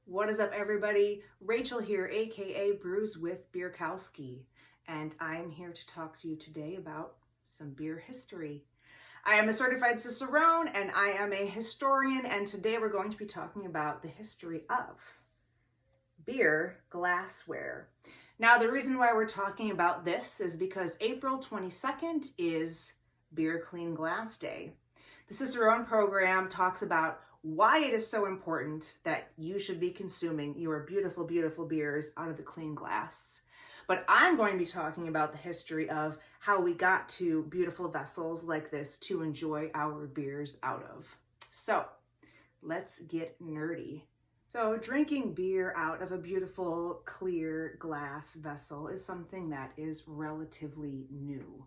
What is up, everybody? Rachel here, aka Brews with Beerkowski, and I am here to talk to you today about some beer history. I am a certified cicerone and I am a historian, and today we're going to be talking about the history of beer glassware. Now, the reason why we're talking about this is because April 22nd is Beer Clean Glass Day. The Cicerone program talks about why it is so important that you should be consuming your beautiful, beautiful beers out of a clean glass. But I'm going to be talking about the history of how we got to beautiful vessels like this to enjoy our beers out of. So let's get nerdy. So drinking beer out of a beautiful, clear glass vessel is something that is relatively new.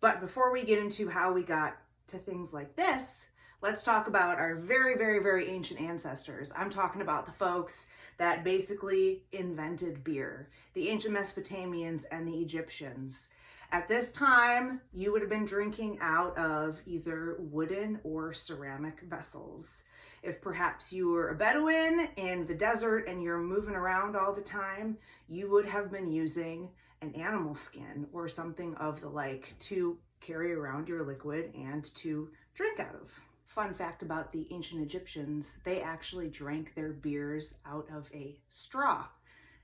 But before we get into how we got to things like this, let's talk about our very, very, very ancient ancestors. I'm talking about the folks that basically invented beer, the ancient Mesopotamians and the Egyptians. At this time, you would have been drinking out of either wooden or ceramic vessels. If perhaps you were a Bedouin in the desert and you're moving around all the time, you would have been using an animal skin or something of the like to carry around your liquid and to drink out of. Fun fact about the ancient Egyptians, they actually drank their beers out of a straw.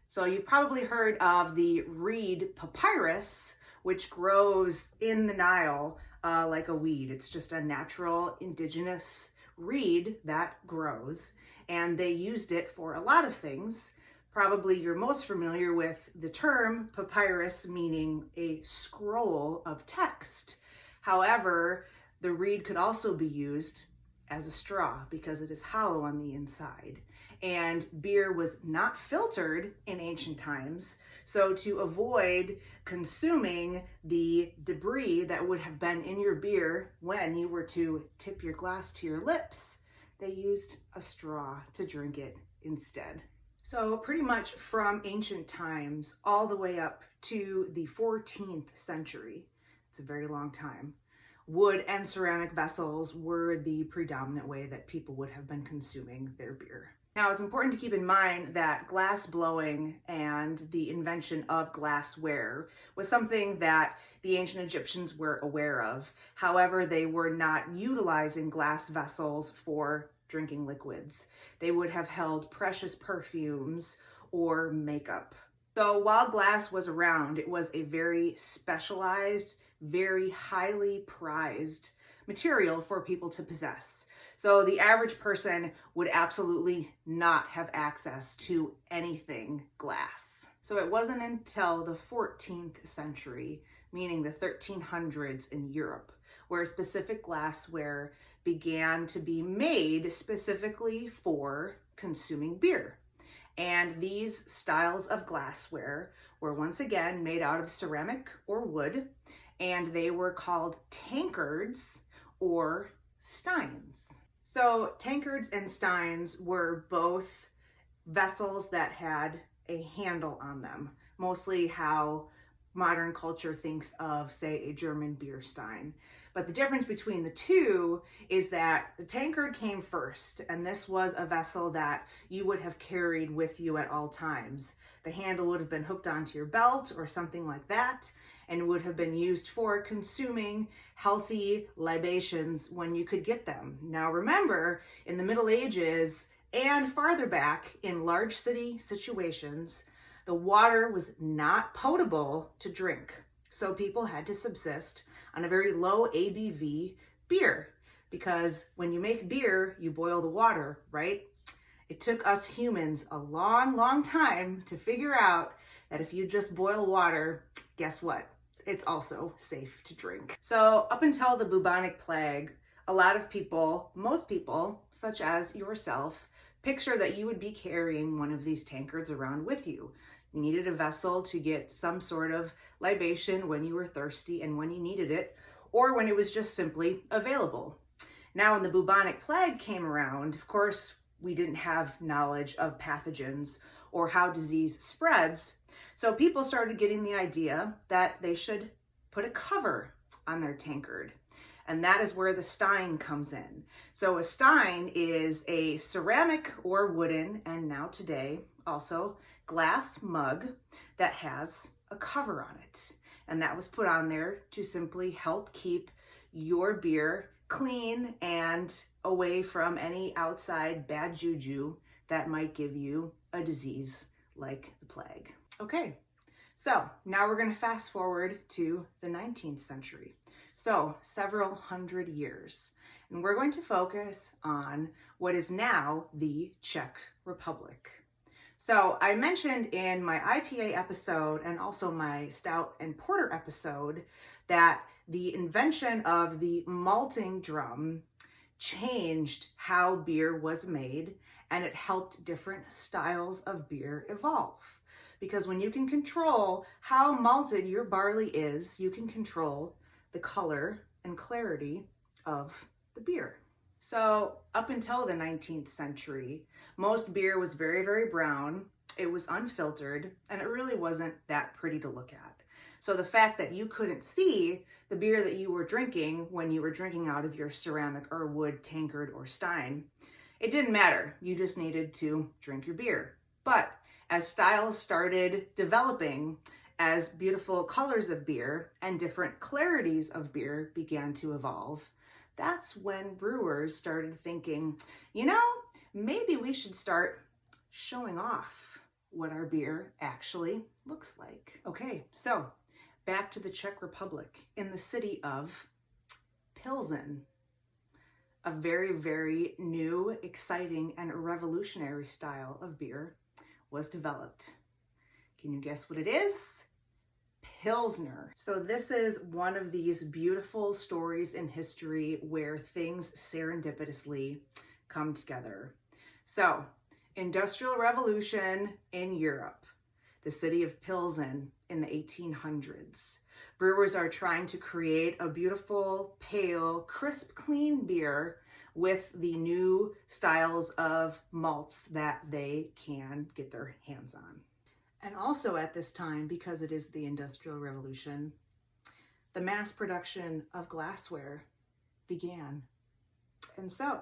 So you've probably heard of the reed papyrus, which grows in the Nile like a weed. It's just a natural indigenous reed that grows, and they used it for a lot of things. Probably you're most familiar with the term papyrus, meaning a scroll of text. However, the reed could also be used as a straw because it is hollow on the inside. And beer was not filtered in ancient times. So to avoid consuming the debris that would have been in your beer when you were to tip your glass to your lips, they used a straw to drink it instead. So pretty much from ancient times all the way up to the 14th century, it's a very long time, wood and ceramic vessels were the predominant way that people would have been consuming their beer. Now, it's important to keep in mind that glass blowing and the invention of glassware was something that the ancient Egyptians were aware of. However, they were not utilizing glass vessels for drinking liquids. They would have held precious perfumes or makeup. So while glass was around, it was a very specialized, very highly prized material for people to possess. So the average person would absolutely not have access to anything glass. So it wasn't until the 14th century, meaning the 1300s in Europe, where specific glassware began to be made specifically for consuming beer. And these styles of glassware were once again made out of ceramic or wood, and they were called tankards or steins. So tankards and steins were both vessels that had a handle on them, mostly how modern culture thinks of, say, a German beer stein. But the difference between the two is that the tankard came first, and this was a vessel that you would have carried with you at all times. The handle would have been hooked onto your belt or something like that, and would have been used for consuming healthy libations when you could get them. Now remember, in the Middle Ages and farther back in large city situations, the water was not potable to drink. So people had to subsist on a very low ABV beer, because when you make beer, you boil the water, right? It took us humans a long, long time to figure out that if you just boil water, guess what? It's also safe to drink. So up until the bubonic plague, a lot of people, most people, such as yourself, picture that you would be carrying one of these tankards around with you. You needed a vessel to get some sort of libation when you were thirsty and when you needed it, or when it was just simply available. Now, when the bubonic plague came around, of course, we didn't have knowledge of pathogens or how disease spreads. So people started getting the idea that they should put a cover on their tankard. and that is where the stein comes in. So a stein is a ceramic or wooden, and now today also glass mug that has a cover on it. And that was put on there to simply help keep your beer clean and away from any outside bad juju that might give you a disease like the plague. Okay, so now we're going to fast forward to the 19th century. So several hundred years. And we're going to focus on what is now the Czech Republic. So I mentioned in my IPA episode and also my stout and porter episode that the invention of the malting drum changed how beer was made, and it helped different styles of beer evolve. Because when you can control how malted your barley is, you can control the color and clarity of the beer. So up until the 19th century, most beer was very, very brown. It was unfiltered, and it really wasn't that pretty to look at. So the fact that you couldn't see the beer that you were drinking when you were drinking out of your ceramic or wood tankard or stein, it didn't matter. You just needed to drink your beer. But as styles started developing, as beautiful colors of beer and different clarities of beer began to evolve, that's when brewers started thinking, maybe we should start showing off what our beer actually looks like. Okay, so back to the Czech Republic in the city of Pilsen. A very, very new, exciting, and revolutionary style of beer was developed. Can you guess what it is? Pilsner. So this is one of these beautiful stories in history where things serendipitously come together. So, Industrial Revolution in Europe, the city of Pilsen in the 1800s. Brewers are trying to create a beautiful, pale, crisp, clean beer with the new styles of malts that they can get their hands on. And also at this time, because it is the Industrial Revolution, the mass production of glassware began. And so,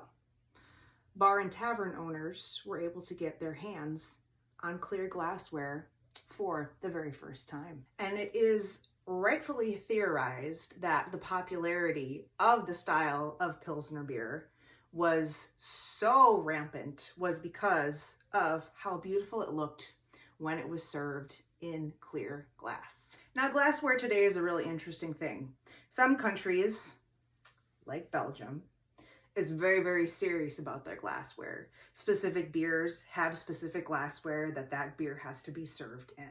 bar and tavern owners were able to get their hands on clear glassware for the very first time. And it is rightfully theorized that the popularity of the style of Pilsner beer was so rampant was because of how beautiful it looked when it was served in clear glass. Now, glassware today is a really interesting thing. Some countries, like Belgium, is very, very serious about their glassware. Specific beers have specific glassware that beer has to be served in.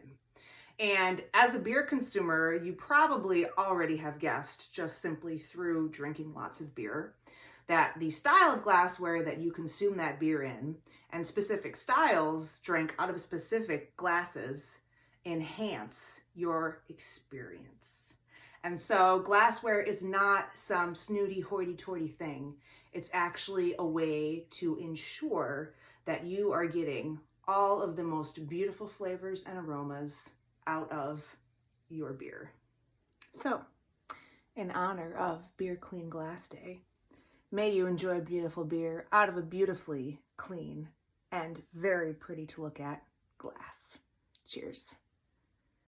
And as a beer consumer, you probably already have guessed, just simply through drinking lots of beer, that the style of glassware that you consume that beer in, and specific styles drank out of specific glasses, enhance your experience. And so glassware is not some snooty hoity-toity thing. It's actually a way to ensure that you are getting all of the most beautiful flavors and aromas out of your beer. So, in honor of Beer Clean Glass Day, may you enjoy beautiful beer out of a beautifully clean and very pretty to look at glass. Cheers.